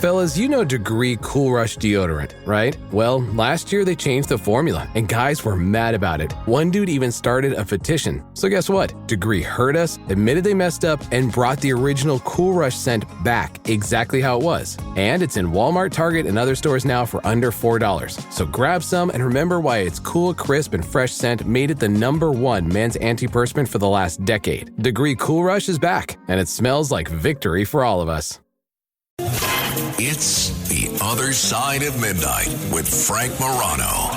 Fellas, you know Degree Cool Rush deodorant, right? Well, last year they changed the formula, and guys were mad about it. One dude even started a petition. So guess what? Degree heard us, admitted they messed up, and brought the original Cool Rush scent back exactly how it was. And it's in Walmart, Target, and other stores now for under $4. So grab some and remember why its cool, crisp, and fresh scent made it the #1 men's antiperspirant for the last decade. Degree Cool Rush is back, and it smells like victory for all of us. It's The Other Side of Midnight with Frank Morano.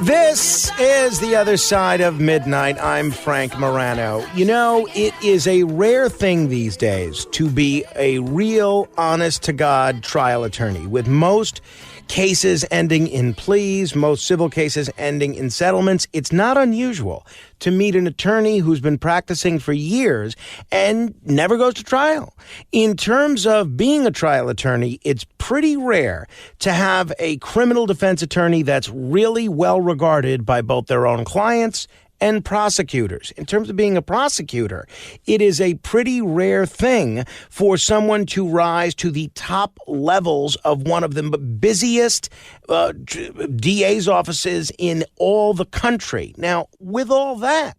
This is The Other Side of Midnight. I'm Frank Morano. You know, it is a rare thing these days to be a real, honest-to-God trial attorney, with most cases ending in pleas, most civil cases ending in settlements. It's not unusual to meet an attorney who's been practicing for years and never goes to trial. In terms of being a trial attorney, it's pretty rare to have a criminal defense attorney that's really well regarded by both their own clients and prosecutors. In terms of being a prosecutor, it is a pretty rare thing for someone to rise to the top levels of one of the busiest DA's offices in all the country. Now, with all that,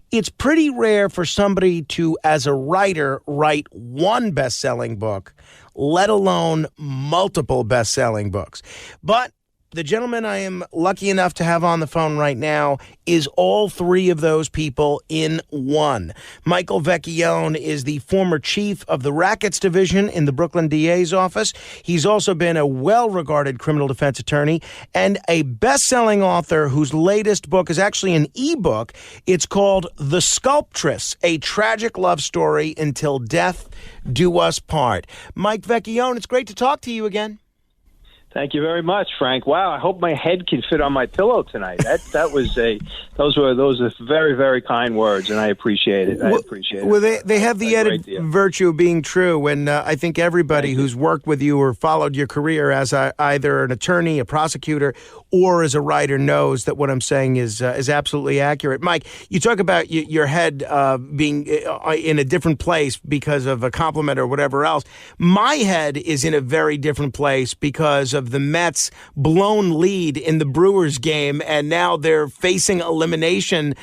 it's pretty rare for somebody to, as a writer, write one best-selling book, let alone multiple best-selling books. But the gentleman I am lucky enough to have on the phone right now is all three of those people in one. Michael Vecchione is the former chief of the Rackets Division in the Brooklyn DA's office. He's also been a well-regarded criminal defense attorney and a best-selling author whose latest book is actually an ebook. It's called The Sculptress, A Tragic Love Story Until Death Do Us Part. Mike Vecchione, it's great to talk to you again. Thank you very much, Frank. Wow, I hope my head can fit on my pillow tonight. Those are very, very kind words, and I appreciate it. I appreciate it. Well, they have the added virtue of being true, and I think everybody who's worked with you or followed your career as either an attorney, a prosecutor, or as a writer knows that what I'm saying is absolutely accurate. Mike, you talk about your head being in a different place because of a compliment or whatever else. My head is in a very different place because of the Mets' blown lead in the Brewers game, and now they're facing elimination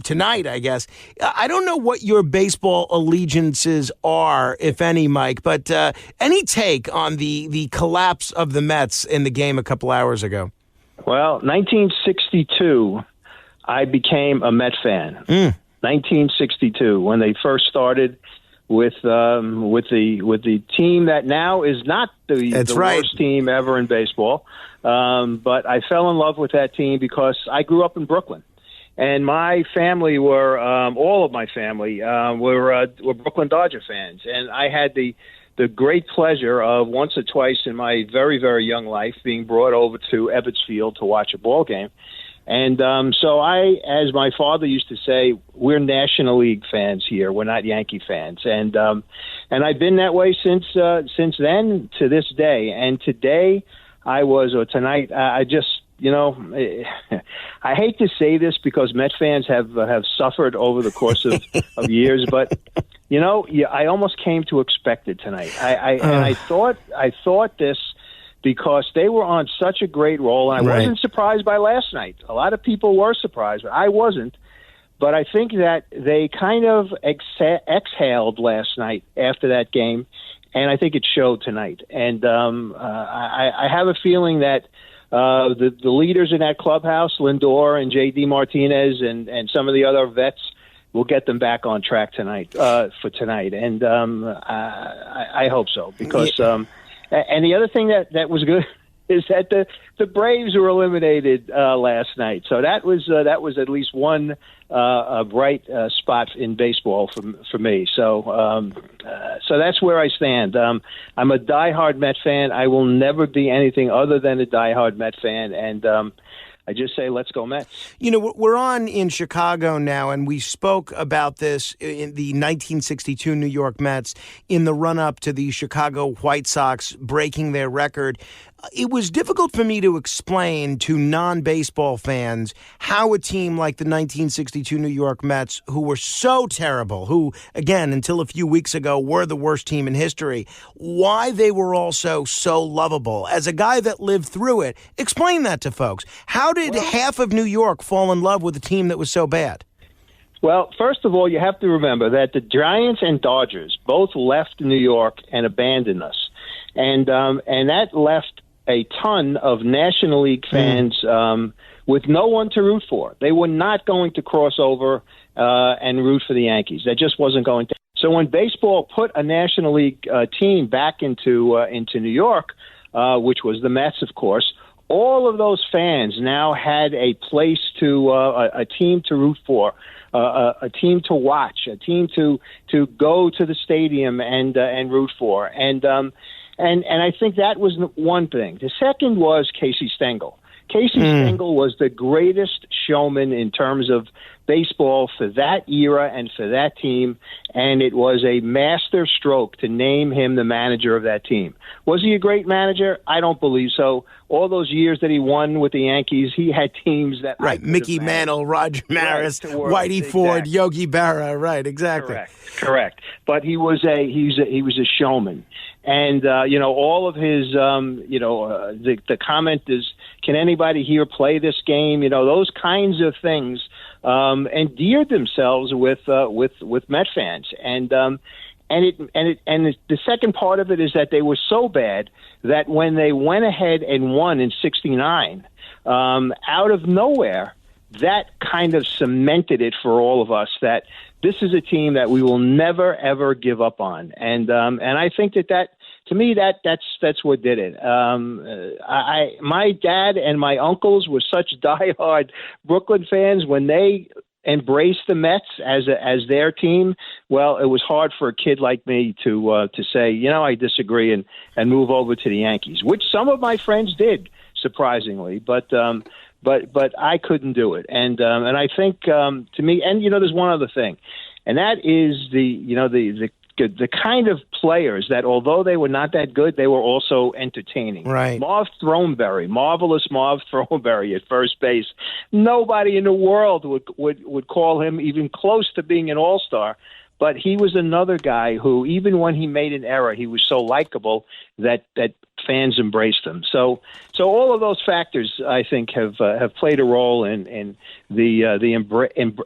tonight, I guess. I don't know what your baseball allegiances are, if any, Mike, but any take on the collapse of the Mets in the game a couple hours ago? Well, 1962, I became a Met fan. 1962, when they first started with the team that now is not the worst team ever in baseball. But I fell in love with that team because I grew up in Brooklyn. And my family all of my family were Brooklyn Dodger fans. And I had the great pleasure of once or twice in my very, very young life being brought over to Ebbets Field to watch a ball game. And so I, as my father used to say, we're National League fans here. We're not Yankee fans. And I've been that way since then to this day. And today tonight, I just, I hate to say this because Met fans have suffered over the course of years, but I almost came to expect it tonight. And I thought this because they were on such a great roll, and I wasn't surprised by last night. A lot of people were surprised, but I wasn't. But I think that they kind of exhaled last night after that game, and I think it showed tonight. And I have a feeling that the leaders in that clubhouse, Lindor and J.D. Martinez and some of the other vets, will get them back on track tonight for tonight. And I hope so, because and the other thing that was good is that the Braves were eliminated last night. So that was at least one bright spot in baseball for me. So that's where I stand. I'm a diehard Met fan. I will never be anything other than a diehard Met fan, and I just say, let's go Mets. You know, we're on in Chicago now, and we spoke about this in the 1962 New York Mets in the run-up to the Chicago White Sox breaking their record. It was difficult for me to explain to non-baseball fans how a team like the 1962 New York Mets, who were so terrible, who, again, until a few weeks ago, were the worst team in history, why they were also so lovable. As a guy that lived through it, explain that to folks. How did half of New York fall in love with a team that was so bad? Well, first of all, you have to remember that the Giants and Dodgers both left New York and abandoned us. And that left a ton of National League fans with no one to root for. They were not going to cross over and root for the Yankees. That just wasn't going to. So when baseball put a National League team back into New York, which was the Mets, of course, all of those fans now had a place to a team to root for, a team to watch, a team to go to the stadium and root for, and I think that was one thing. The second was Casey Stengel. Casey Stengel was the greatest showman in terms of baseball for that era and for that team, and it was a master stroke to name him the manager of that team. Was he a great manager? I don't believe so. All those years that he won with the Yankees, he had teams that Mickey Mantle, Roger Maris, Whitey Ford, Yogi Berra. Right, exactly. Correct. But he was a showman. And, all of his, the comment is, can anybody here play this game? Those kinds of things endeared themselves with Met fans. And the second part of it is that they were so bad that when they went ahead and won in '69, out of nowhere, that kind of cemented it for all of us that this is a team that we will never ever give up on. And I think that to me that's what did it. My dad and my uncles were such diehard Brooklyn fans when they embraced the Mets as their team. Well, it was hard for a kid like me to say, I disagree and move over to the Yankees, which some of my friends did, surprisingly, but I couldn't do it. And I think to me, and there's one other thing, and that is the kind of players that, although they were not that good, they were also entertaining. Right. Marvelous Marv Throneberry at first base. Nobody in the world would call him even close to being an all-star. But he was another guy who, even when he made an error, he was so likable that fans embraced him. So all of those factors, I think, have played a role in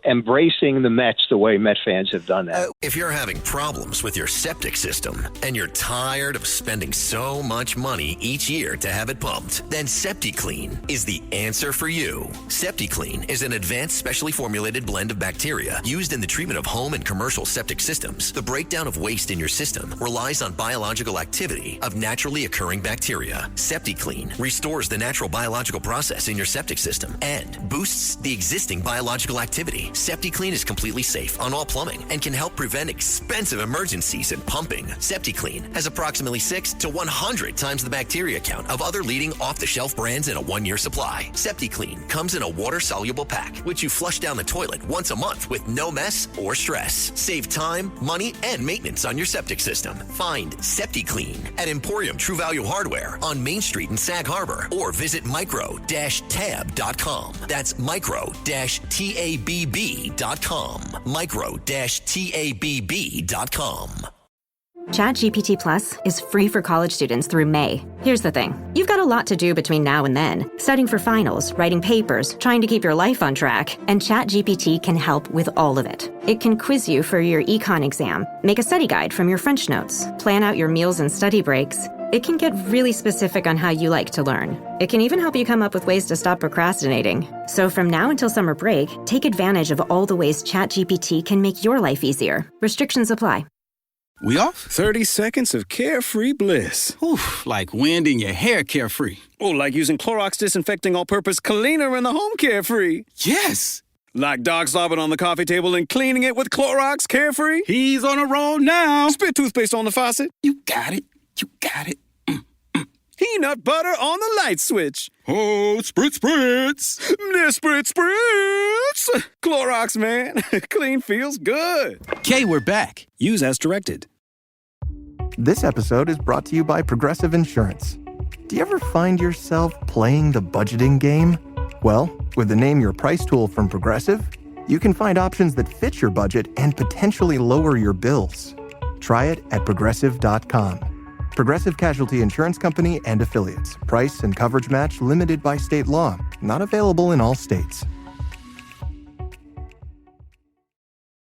embracing the Mets the way Met fans have done that. If you're having problems with your septic system and you're tired of spending so much money each year to have it pumped, then SeptiClean is the answer for you. SeptiClean is an advanced, specially formulated blend of bacteria used in the treatment of home and commercial septic systems. The breakdown of waste in your system relies on biological activity of naturally occurring bacteria. SeptiClean restores the natural biological process in your septic system and boosts the existing biological activity. SeptiClean is completely safe on all plumbing and can help prevent expensive emergencies in pumping. SeptiClean has approximately 6 to 100 times the bacteria count of other leading off-the-shelf brands in a 1-year supply. SeptiClean comes in a water-soluble pack, which you flush down the toilet once a month with no mess or stress. Save time, money, and maintenance on your septic system. Find SeptiClean at Emporium True Value Hardware on Main Street in Sag Harbor, or visit micro-tab.com. That's micro-tabb.com. Micro-tabb.com. ChatGPT Plus is free for college students through May. Here's the thing. You've got a lot to do between now and then. Studying for finals, writing papers, trying to keep your life on track. And ChatGPT can help with all of it. It can quiz you for your econ exam, make a study guide from your French notes, plan out your meals and study breaks. It can get really specific on how you like to learn. It can even help you come up with ways to stop procrastinating. So from now until summer break, take advantage of all the ways ChatGPT can make your life easier. Restrictions apply. We off? 30 seconds of carefree bliss. Oof, like wind in your hair carefree. Oh, like using Clorox Disinfecting All-Purpose Cleaner in the home carefree. Yes. Like dog slobbing on the coffee table and cleaning it with Clorox Carefree. He's on a roll now. Spit toothpaste on the faucet. You got it. You got it. Peanut butter on the light switch. Oh, spritz, spritz. Spritz, spritz. Clorox, man. Clean feels good. Okay, we're back. Use as directed. This episode is brought to you by Progressive Insurance. Do you ever find yourself playing the budgeting game? Well, with the Name Your Price tool from Progressive, you can find options that fit your budget and potentially lower your bills. Try it at Progressive.com. Progressive Casualty Insurance Company and Affiliates. Price and coverage match limited by state law. Not available in all states.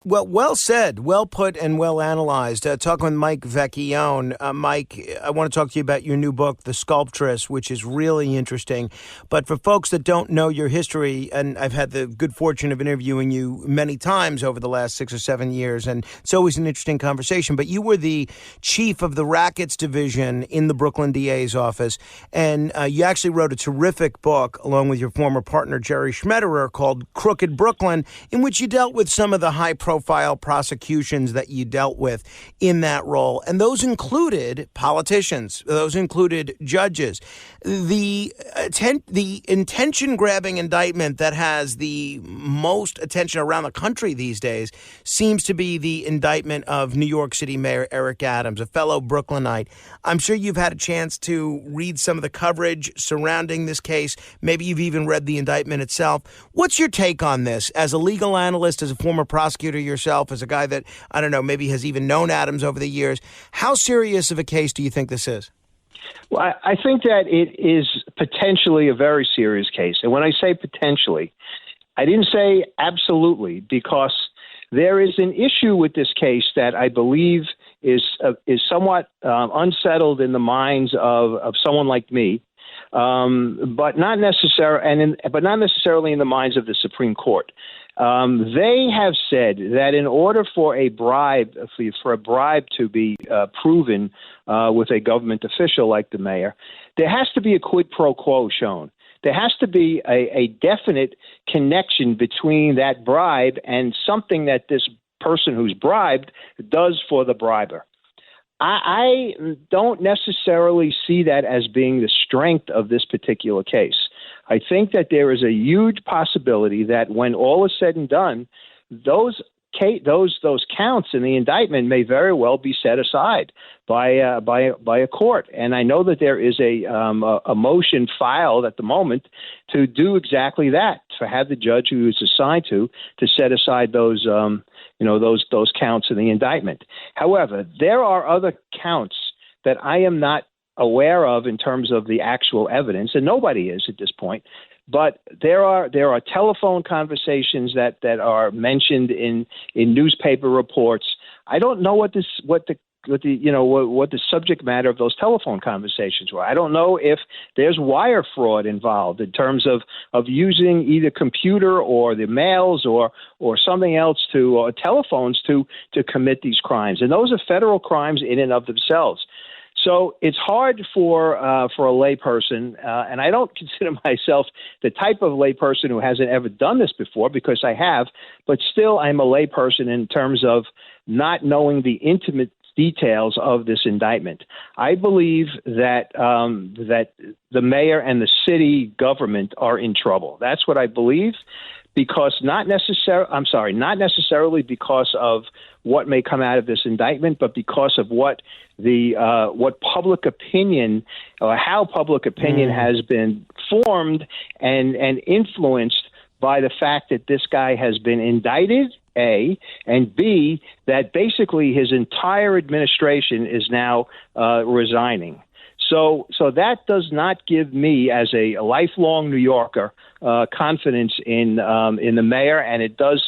Well said, well put, and well analyzed. Talking with Mike Vecchione. Mike, I want to talk to you about your new book, The Sculptress, which is really interesting. But for folks that don't know your history, and I've had the good fortune of interviewing you many times over the last 6 or 7 years, and it's always an interesting conversation, but you were the chief of the Rackets Division in the Brooklyn DA's office, and you actually wrote a terrific book, along with your former partner, Jerry Schmetterer, called Crooked Brooklyn, in which you dealt with some of the high-profile prosecutions that you dealt with in that role. And those included politicians. Those included judges. The attention-grabbing indictment that has the most attention around the country these days seems to be the indictment of New York City Mayor Eric Adams, a fellow Brooklynite. I'm sure you've had a chance to read some of the coverage surrounding this case. Maybe you've even read the indictment itself. What's your take on this as a legal analyst, as a former prosecutor yourself, as a guy that, I don't know, maybe has even known Adams over the years? How serious of a case do you think this is? Well, I think that it is potentially a very serious case. And when I say potentially, I didn't say absolutely, because there is an issue with this case that I believe is somewhat unsettled in the minds of someone like me, but not necessarily in the minds of the Supreme Court. They have said that in order for a bribe to be proven with a government official like the mayor, there has to be a quid pro quo shown. There has to be a definite connection between that bribe and something that this person who's bribed does for the briber. I don't necessarily see that as being the strength of this particular case. I think that there is a huge possibility that when all is said and done, those counts in the indictment may very well be set aside by a court. And I know that there is a motion filed at the moment to do exactly that, to have the judge who is assigned to set aside those counts in the indictment. However, there are other counts that I am not aware of in terms of the actual evidence, and nobody is at this point. But there are telephone conversations that are mentioned in newspaper reports. I don't know what the subject matter of those telephone conversations were. I don't know if there's wire fraud involved in terms of using either computer or the mails or something else or telephones to commit these crimes. And those are federal crimes in and of themselves. So it's hard for a layperson, and I don't consider myself the type of layperson who hasn't ever done this before, because I have, but still I'm a layperson in terms of not knowing the intimate details of this indictment. I believe that that the mayor and the city government are in trouble. That's what I believe, because not necessarily because of what may come out of this indictment, but because of what public opinion, or how public opinion has been formed and influenced by the fact that this guy has been indicted, A, and B, that basically his entire administration is now resigning. So that does not give me, as a lifelong New Yorker, confidence in the mayor, and it does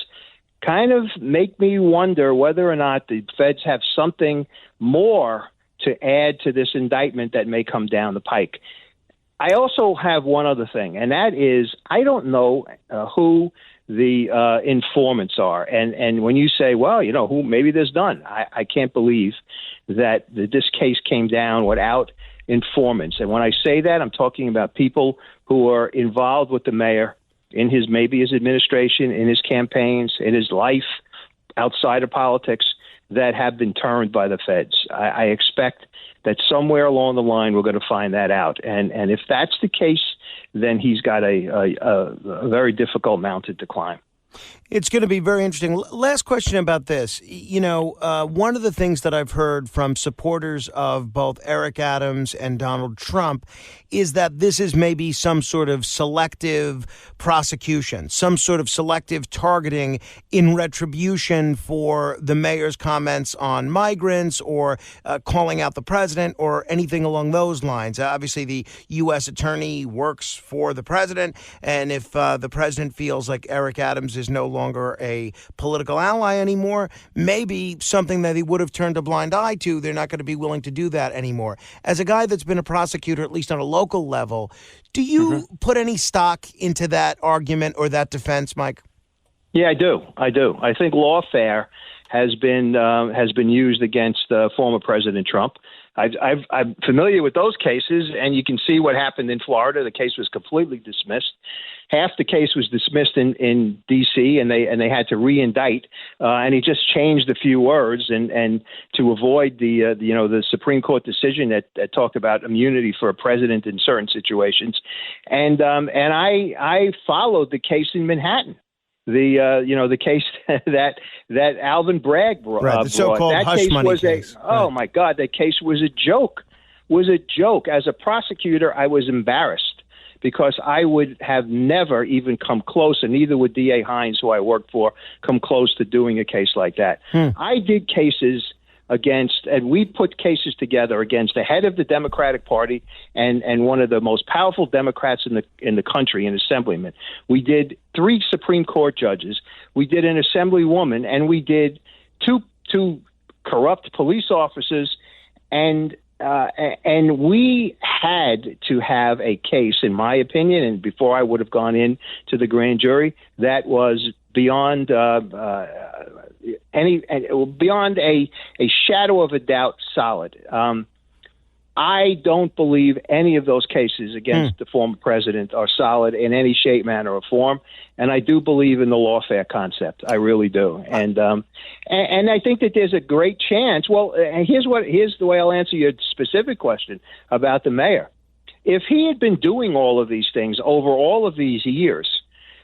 kind of make me wonder whether or not the feds have something more to add to this indictment that may come down the pike. I also have one other thing, and that is I don't know who the informants are. And when you say, well, who maybe this done, I can't believe that this case came down without informants. And when I say that, I'm talking about people who are involved with the mayor in maybe his administration, in his campaigns, in his life outside of politics. that have been turned by the feds. I expect that somewhere along the line we're going to find that out. And if that's the case, then he's got a very difficult mountain to climb. It's going to be very interesting. Last question about this. One of the things that I've heard from supporters of both Eric Adams and Donald Trump is that this is maybe some sort of selective prosecution, some sort of selective targeting in retribution for the mayor's comments on migrants or calling out the president or anything along those lines. Obviously, the U.S. attorney works for the president, and if the president feels like Eric Adams is no longer a political ally anymore, maybe something that he would have turned a blind eye to, they're not going to be willing to do that anymore. As a guy that's been a prosecutor, at least on a local level, do you put any stock into that argument or that defense, Mike? Yeah, I do. I think lawfare has been used against former President Trump. I'm familiar with those cases, and you can see what happened in Florida. The case was completely dismissed. Half the case was dismissed in D.C., and they had to re-indict, and he just changed a few words and to avoid the Supreme Court decision that talked about immunity for a president in certain situations. And I followed the case in Manhattan. The case that Alvin Bragg brought. Right, the so-called that hush case money was case. Oh my God, that case was a joke. As a prosecutor, I was embarrassed because I would have never even come close, and neither would D.A. Hines, who I worked for, come close to doing a case like that. I did cases and we put cases together against the head of the Democratic Party and one of the most powerful Democrats in the country, an assemblyman. We did 3 Supreme Court judges. We did an assemblywoman, and we did two corrupt police officers, and we had to have a case, in my opinion, and before I would have gone in to the grand jury, that was beyond beyond a shadow of a doubt solid. I don't believe any of those cases against the former president are solid in any shape, manner, or form, and I do believe in the lawfare concept. I really do, and I think that there's a great chance. Well, here's the way I'll answer your specific question about the mayor. If he had been doing all of these things over all of these years,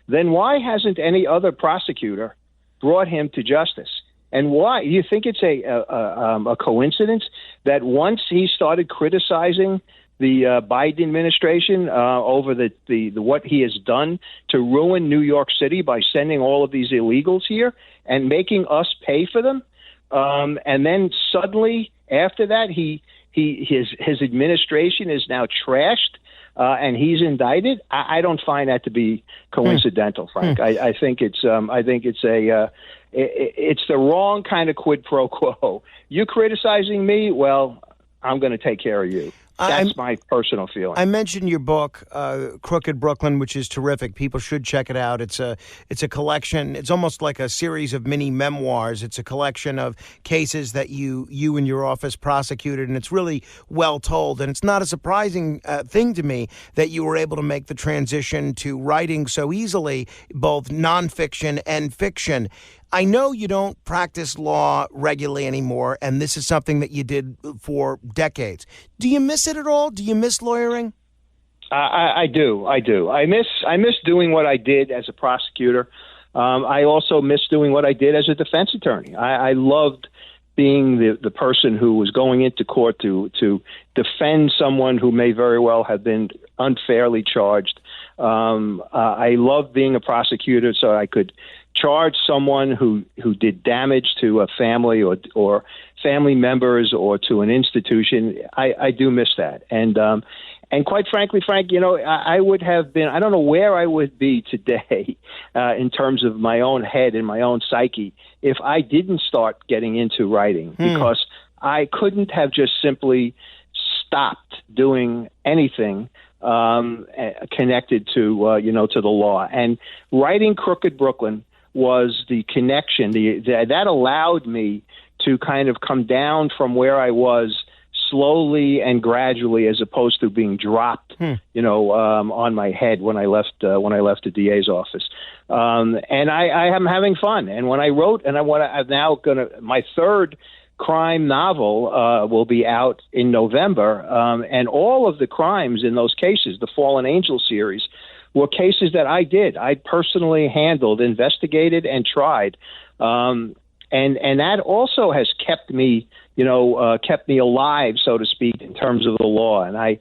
then why hasn't any other prosecutor brought him to justice? And why? You think it's a coincidence that once he started criticizing the Biden administration over the what he has done to ruin New York City by sending all of these illegals here and making us pay for them, and then suddenly after that his administration is now trashed and he's indicted? I don't find that to be coincidental, Frank. I think it's it's the wrong kind of quid pro quo. You criticizing me? Well, I'm going to take care of you. That's my personal feeling. I mentioned your book, Crooked Brooklyn, which is terrific. People should check it out. It's a collection. It's almost like a series of mini memoirs. It's a collection of cases that you and your office prosecuted, and it's really well told. And it's not a surprising thing to me that you were able to make the transition to writing so easily, both nonfiction and fiction. I know you don't practice law regularly anymore, and this is something that you did for decades. Do you miss it at all? Do you miss lawyering? I do. I miss doing what I did as a prosecutor. I also miss doing what I did as a defense attorney. I loved being the person who was going into court to defend someone who may very well have been unfairly charged. I loved being a prosecutor so I could charge someone who did damage to a family or family members or to an institution. I do miss that. And quite frankly, Frank, I would have been, I don't know where I would be today in terms of my own head and my own psyche if I didn't start getting into writing, because I couldn't have just simply stopped doing anything connected to to the law. And writing Crooked Brooklyn was the connection that allowed me to kind of come down from where I was slowly and gradually, as opposed to being dropped, on my head when I left the DA's office. And I am having fun. And when I wrote, and I'm now my third crime novel will be out in November, and all of the crimes in those cases, the Fallen Angel series, were cases that I personally handled, investigated, and tried, and that also has kept me alive, so to speak, in terms of the law. And I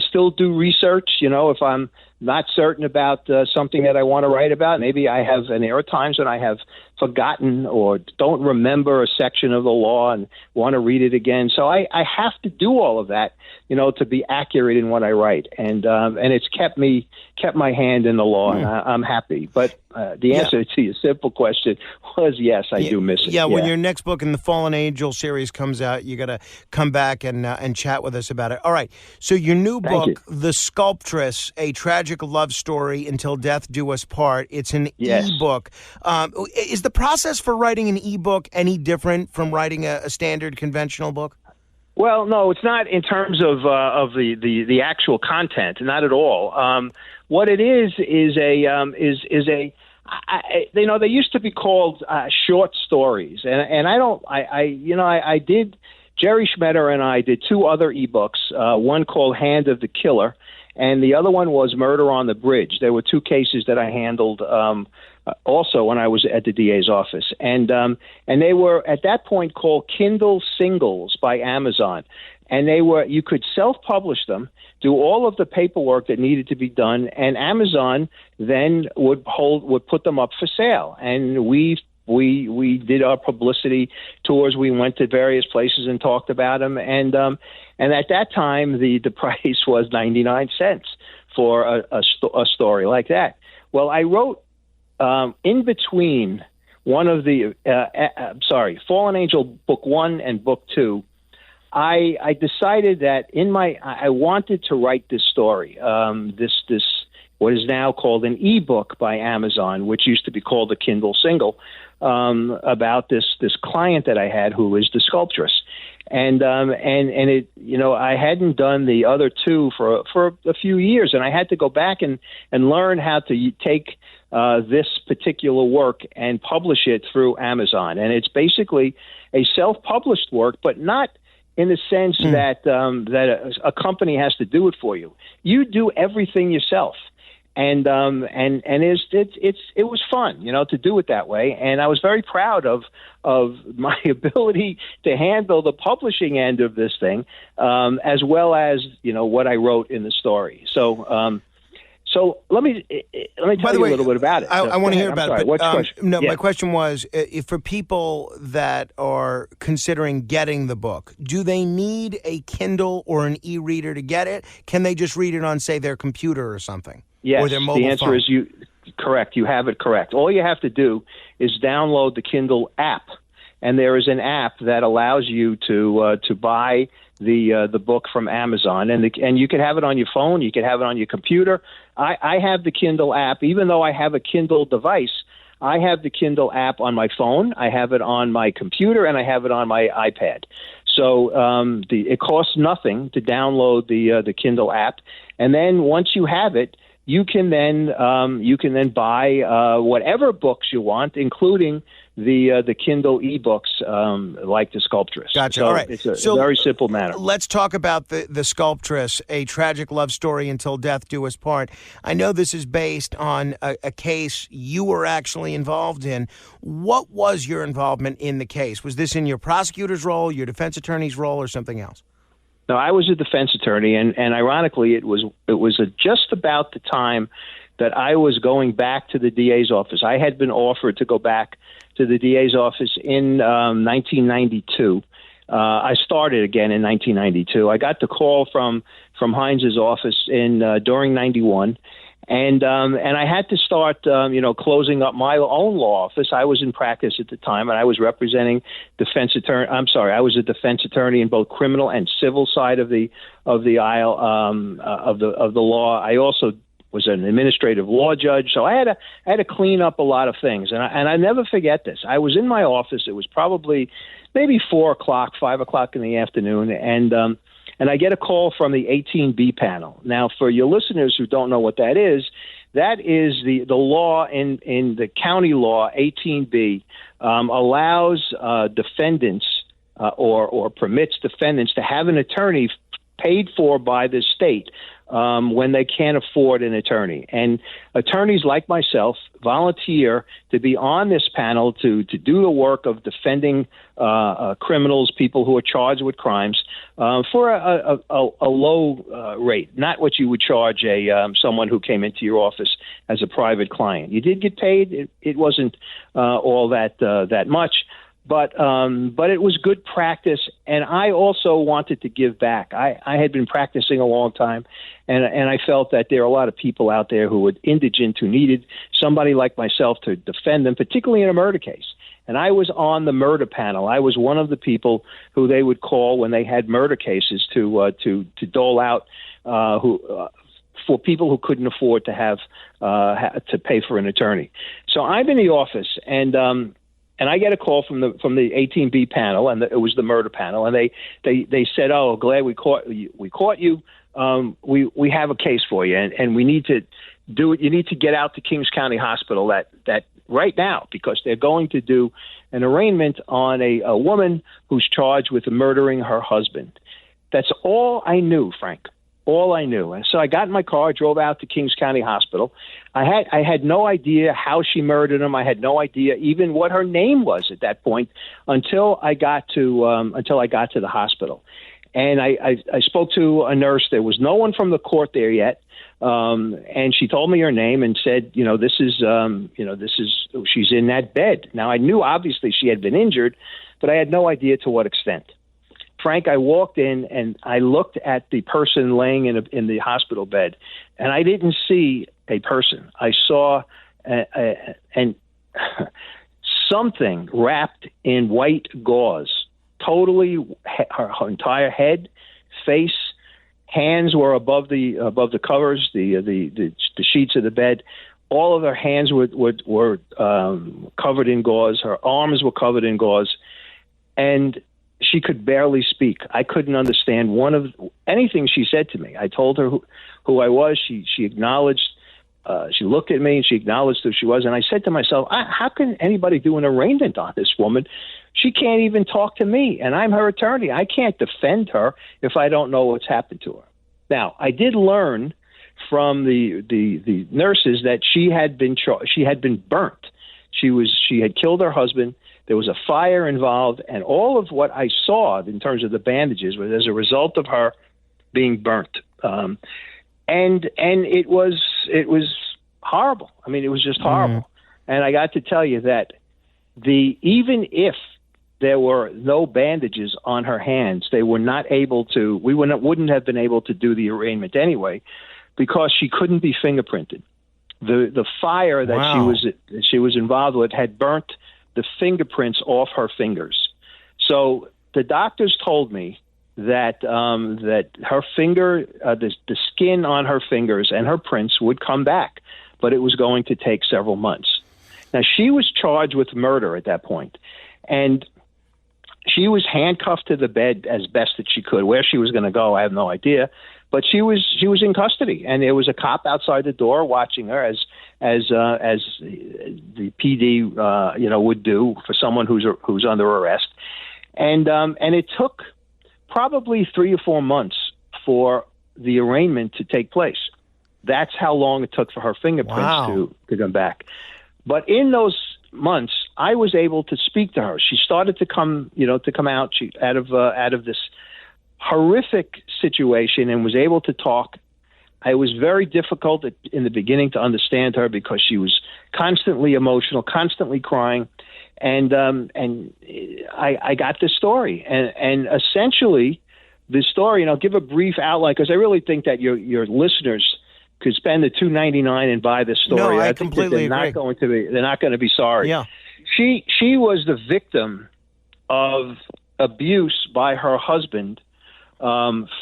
still do research, if I'm not certain about something that I want to write about. Maybe there are times when I have forgotten or don't remember a section of the law and want to read it again. So I have to do all of that, to be accurate in what I write. And it's kept my hand in the law, and I'm happy. But the answer to your simple question was yes, I do miss it. Yeah, when your next book in the Fallen Angel series comes out, you got to come back and chat with us about it. All right. So your new book, The Sculptress, A Tragic Love Story Until Death Do Us Part. It's an e-book. Is the process for writing an e-book any different from writing a standard conventional book? Well, no, it's not in terms of the actual content, not at all. What it is a they used to be called short stories, and I did. Jerry Schmetter and I did two other ebooks, one called Hand of the Killer, and the other one was Murder on the Bridge. There were two cases that I handled also when I was at the DA's office, and they were at that point called Kindle Singles by Amazon, and you could self-publish them, do all of the paperwork that needed to be done, and Amazon then would put them up for sale, and we did our publicity tours. We went to various places and talked about them, and at that time the price was 99 cents for a story like that. Well, I wrote in between one of the Fallen Angel Book 1 and Book 2. I decided that I wanted to write this story, this what is now called an ebook by Amazon, which used to be called a Kindle Single, about this client that I had who was the Sculptress, and it I hadn't done the other two for a few years, and I had to go back and learn how to take this particular work and publish it through Amazon, and it's basically a self-published work, but not in the sense that a company has to do it for you. You do everything yourself. And it was fun, to do it that way. And I was very proud of my ability to handle the publishing end of this thing, as well as, what I wrote in the story. So let me tell you a little bit about it. I want to hear about it. What's the question? No, my question was, if for people that are considering getting the book, do they need a Kindle or an e-reader to get it? Can they just read it on, say, their computer or something? Yes, or their mobile the answer phone? is correct. You have it correct. All you have to do is download the Kindle app, and there is an app that allows you to buy the book from Amazon, and you can have it on your phone, you can have it on your computer. I have the Kindle app, even though I have a Kindle device. I have the Kindle app on my phone, I have it on my computer, and I have it on my iPad. So it costs nothing to download the Kindle app, and then once you have it, you can then buy whatever books you want, including the Kindle ebooks like The Sculptress. Gotcha. So all right. It's a very simple matter. Let's talk about the Sculptress, A Tragic Love Story Until Death Do Us Part. I know this is based on a case you were actually involved in. What was your involvement in the case? Was this in your prosecutor's role, your defense attorney's role, or something else? No, I was a defense attorney, and ironically, it was just about the time that I was going back to the DA's office. I had been offered to go back to the DA's office in 1992. I started again in 1992. I got the call from Heinz's office during 91. And I had to start, closing up my own law office. I was in practice at the time, and I was representing I was a defense attorney in both criminal and civil side of the aisle of the law. I also was an administrative law judge. So I had to clean up a lot of things. And I never forget this. I was in my office. It was probably maybe 4 o'clock, 5 o'clock in the afternoon. And I get a call from the 18B panel. Now, for your listeners who don't know what that is the law in the county law, 18B, allows defendants or permits defendants to have an attorney paid for by the state when they can't afford an attorney. And attorneys like myself volunteer to be on this panel to do the work of defending criminals, people who are charged with crimes, for a low rate, not what you would charge someone who came into your office as a private client. You did get paid. It wasn't all that much. But it was good practice, and I also wanted to give back. I had been practicing a long time, and I felt that there are a lot of people out there who were indigent, who needed somebody like myself to defend them, particularly in a murder case. And I was on the murder panel. I was one of the people who they would call when they had murder cases to dole out for people who couldn't afford to have to pay for an attorney. So I'm in the office, and I get a call from the 18B panel, and it was the murder panel, and they said, "Oh, glad we caught you. We have a case for you, and we need to do it. You need to get out to Kings County Hospital that right now, because they're going to do an arraignment on a woman who's charged with murdering her husband." That's all I knew, Frank. All I knew. And so I got in my car, drove out to Kings County Hospital. I had no idea how she murdered him. I had no idea even what her name was at that point until I got to the hospital. And I spoke to a nurse. There was no one from the court there yet. And she told me her name and said, this is she's in that bed. Now I knew obviously she had been injured, but I had no idea to what extent. Frank, I walked in and I looked at the person laying in the hospital bed, and I didn't see a person. I saw something wrapped in white gauze, totally her entire head, face, hands were above the covers, the sheets of the bed. All of her hands were covered in gauze. Her arms were covered in gauze, and she could barely speak. I couldn't understand anything she said to me. I told her who I was. She acknowledged. She looked at me and she acknowledged who she was. And I said to myself, how can anybody do an arraignment on this woman? She can't even talk to me, and I'm her attorney. I can't defend her if I don't know what's happened to her. Now, I did learn from the nurses that she had been burnt. She had killed her husband. There was a fire involved, and all of what I saw in terms of the bandages was as a result of her being burnt. And it was horrible. I mean, it was just horrible. And I got to tell you that even if there were no bandages on her hands, they were not able to. We wouldn't have been able to do the arraignment anyway, because she couldn't be fingerprinted. The fire that she was involved with had burnt the fingerprints off her fingers. So the doctors told me that her finger, the skin on her fingers and her prints would come back, but it was going to take several months. Now, she was charged with murder at that point, and she was handcuffed to the bed as best that she could. Where she was going to go, I have no idea. But she was in custody, and there was a cop outside the door watching her, as the PD would do for someone who's under arrest. And it took probably 3 or 4 months for the arraignment to take place. That's how long it took for her fingerprints to come back. But in those months, I was able to speak to her. She started to come out out of this horrific situation and was able to talk. It was very difficult in the beginning to understand her because she was constantly emotional, constantly crying, and I got this story, and essentially the story. And I'll give a brief outline because I really think that your listeners could spend the $2.99 and buy this story. No, I completely agree. They're not going to be sorry. Yeah, she was the victim of abuse by her husband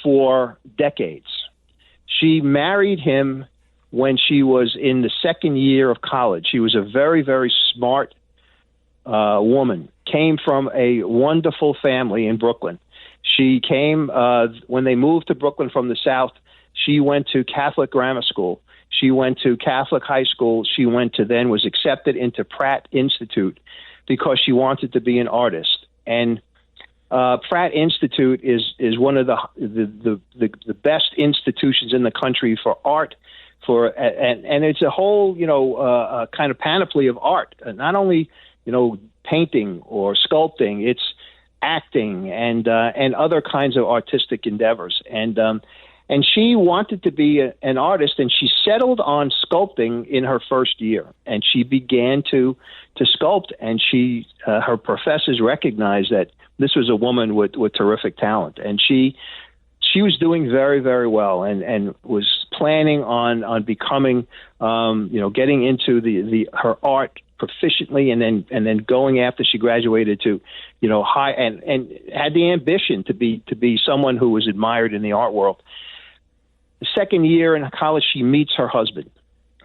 for decades. She married him when she was in the second year of college. She was a very, very smart woman, came from a wonderful family in Brooklyn. She came, when they moved to Brooklyn from the South, she went to Catholic grammar school. She went to Catholic high school. She was accepted into Pratt Institute because she wanted to be an artist. And Pratt Institute is one of the best institutions in the country for art, and it's a whole kind of panoply of art, not only painting or sculpting. It's acting and other kinds of artistic endeavors. And she wanted to be an artist, and she settled on sculpting in her first year. And she began to sculpt, and her professors recognized that this was a woman with terrific talent. And she was doing very, very well, and was planning on becoming, getting into her art proficiently, and then going after she graduated to, high, and had the ambition to be someone who was admired in the art world. The second year in college, she meets her husband,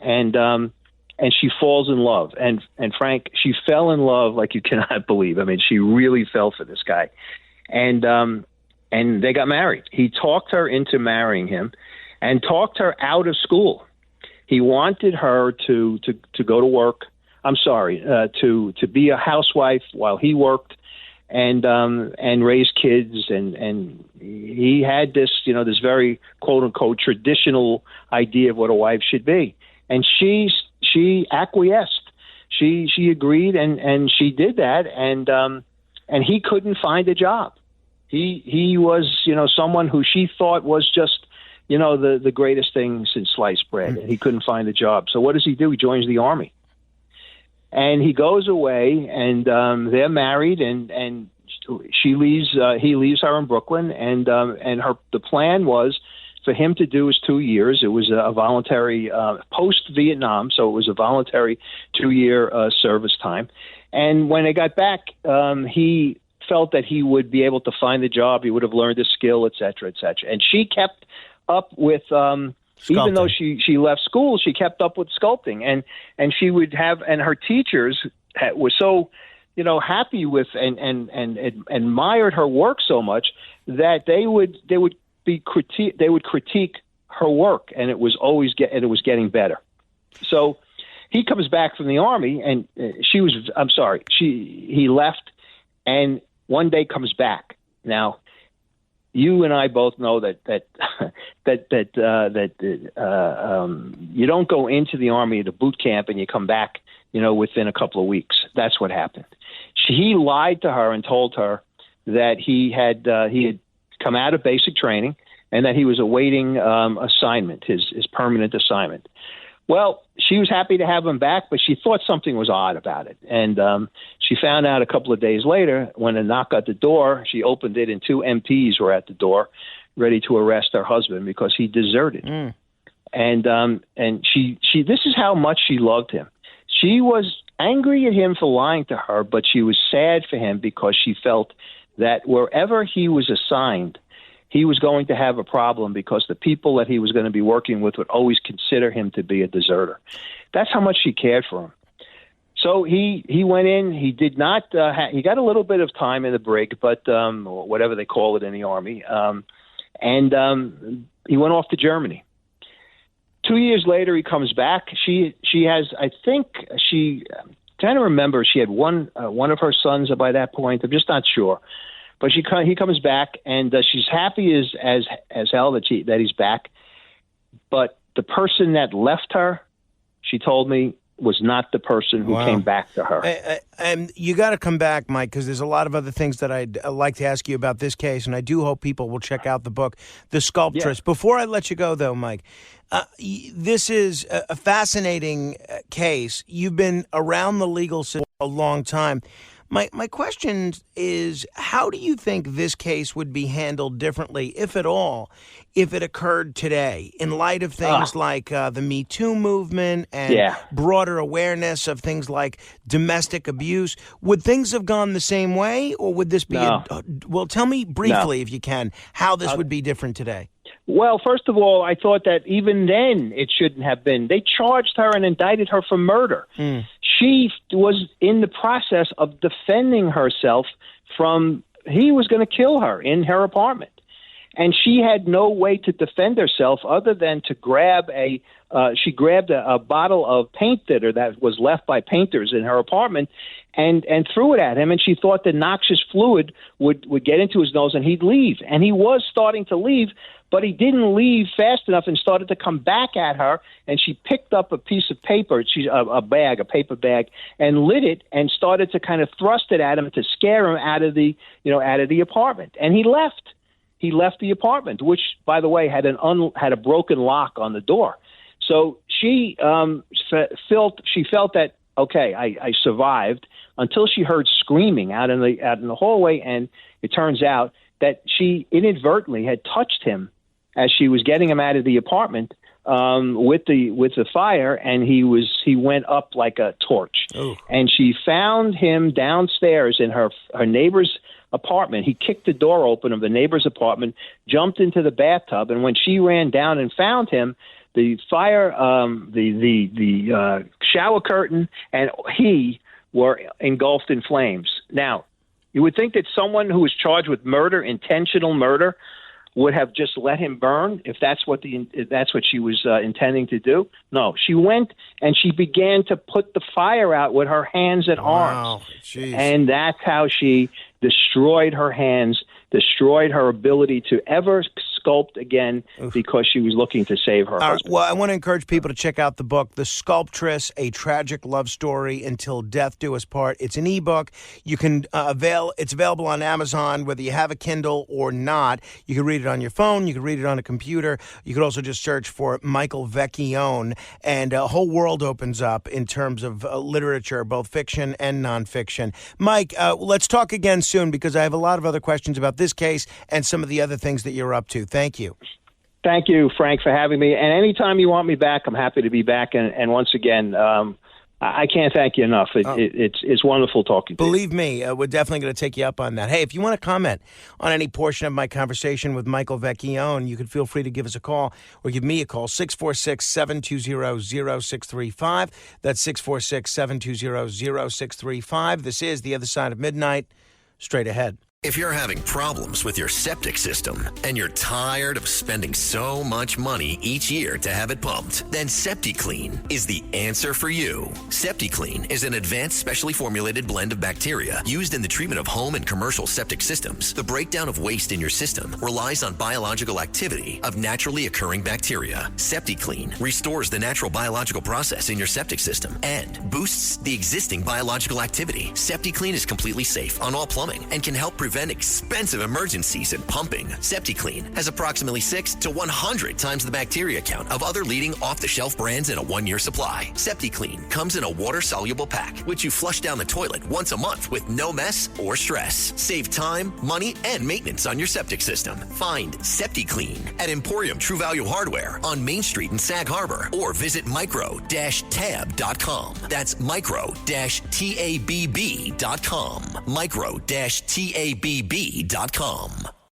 and she falls in love. And Frank, she fell in love like you cannot believe. I mean, she really fell for this guy, and they got married. He talked her into marrying him, and talked her out of school. He wanted her to go to work. I'm sorry, to be a housewife while he worked, and raise kids, and he had this very quote unquote traditional idea of what a wife should be, and she acquiesced. She agreed, and she did that, and he couldn't find a job. He was someone who she thought was just the greatest thing since sliced bread, and he couldn't find a job. So what does he do? He joins the Army. And he goes away, and they're married, and she leaves. He leaves her in Brooklyn, and the plan was for him to do his 2 years. It was a voluntary post-Vietnam, so it was a voluntary 2-year service time. And when they got back, he felt that he would be able to find the job. He would have learned the skill, et cetera, et cetera. And she kept up with. Even though she left school, she kept up with sculpting, and she would have, and her teachers were so, happy with and admired her work so much that they would critique her work, and it was getting better. So he comes back from the Army, and he left, and one day comes back. Now, you and I both know that you don't go into the Army at a boot camp and you come back, within a couple of weeks. That's what happened. He lied to her and told her that he had come out of basic training and that he was awaiting assignment, his permanent assignment. Well, she was happy to have him back, but she thought something was odd about it. And she found out a couple of days later when a knock at the door, she opened it, and 2 MPs were at the door ready to arrest her husband because he deserted. And she this is how much she loved him. She was angry at him for lying to her, but she was sad for him because she felt that wherever he was assigned, he was going to have a problem because the people that he was going to be working with would always consider him to be a deserter. That's how much she cared for him. So he went in. He did not. He got a little bit of time in the brig, but or whatever they call it in the Army, and he went off to Germany. 2 years later, he comes back. She has, I think, trying to remember, she had one of her sons by that point. I'm just not sure. But he comes back, and she's happy as hell that he's back. But the person that left her, she told me, was not the person who came back to her. And you got to come back, Mike, because there's a lot of other things that I'd like to ask you about this case, and I do hope people will check out the book, The Sculptress. Yeah. Before I let you go, though, Mike, this is a fascinating case. You've been around the legal system for a long time. My question is, how do you think this case would be handled differently, if at all, if it occurred today, in light of things like the Me Too movement and broader awareness of things like domestic abuse? Would things have gone the same way, or would this be well, tell me briefly, if you can, how this would be different today. Well, first of all, I thought that even then it shouldn't have been. They charged her and indicted her for murder. She was in the process of defending herself from he was going to kill her in her apartment. And she had no way to defend herself other than to grab she grabbed a bottle of paint thinner that was left by painters in her apartment and threw it at him. And she thought the noxious fluid would get into his nose and he'd leave. And he was starting to leave, but he didn't leave fast enough and started to come back at her. And she picked up a piece of paper, a paper bag, and lit it and started to kind of thrust it at him to scare him out of the apartment. And he left. He left the apartment, which, by the way, had a broken lock on the door. So she felt that, okay, I survived, until she heard screaming out in the hallway, and it turns out that she inadvertently had touched him as she was getting him out of the apartment with the fire, and he went up like a torch. Ooh. And she found him downstairs in her neighbor's apartment. He kicked the door open of the neighbor's apartment, jumped into the bathtub, and when she ran down and found him, the fire, the shower curtain, and he were engulfed in flames. Now, you would think that someone who was charged with murder, intentional murder, would have just let him burn if that's what she was intending to do. No, she went and she began to put the fire out with her hands and arms. Geez. And that's how she destroyed her hands, destroyed her ability to ever sculpt again. Oof. Because she was looking to save her husband. Well, I want to encourage people to check out the book, The Sculptress, A Tragic Love Story Until Death Do Us Part. It's an ebook. You can it's available on Amazon, whether you have a Kindle or not. You can read it on your phone. You can read it on a computer. You could also just search for Michael Vecchione, and a whole world opens up in terms of literature, both fiction and nonfiction. Mike, let's talk again soon, because I have a lot of other questions about this case and some of the other things that you're up to. Thank you. Thank you, Frank, for having me. And anytime you want me back, I'm happy to be back. And once again, I can't thank you enough. It's wonderful talking to you. Believe me, we're definitely going to take you up on that. Hey, if you want to comment on any portion of my conversation with Michael Vecchione, you can feel free to give us a call or give me a call, 646-720-0635. That's 646-720-0635. This is The Other Side of Midnight. Straight ahead. If you're having problems with your septic system and you're tired of spending so much money each year to have it pumped, then SeptiClean is the answer for you. SeptiClean is an advanced, specially formulated blend of bacteria used in the treatment of home and commercial septic systems. The breakdown of waste in your system relies on biological activity of naturally occurring bacteria. SeptiClean restores the natural biological process in your septic system and boosts the existing biological activity. SeptiClean is completely safe on all plumbing and can help prevent expensive emergencies in pumping. SeptiClean has approximately 6 to 100 times the bacteria count of other leading off-the-shelf brands in a 1-year supply. SeptiClean comes in a water-soluble pack, which you flush down the toilet once a month with no mess or stress. Save time, money, and maintenance on your septic system. Find SeptiClean at Emporium True Value Hardware on Main Street in Sag Harbor, or visit micro-tab.com. That's micro-tabb.com. Micro-tabb.com.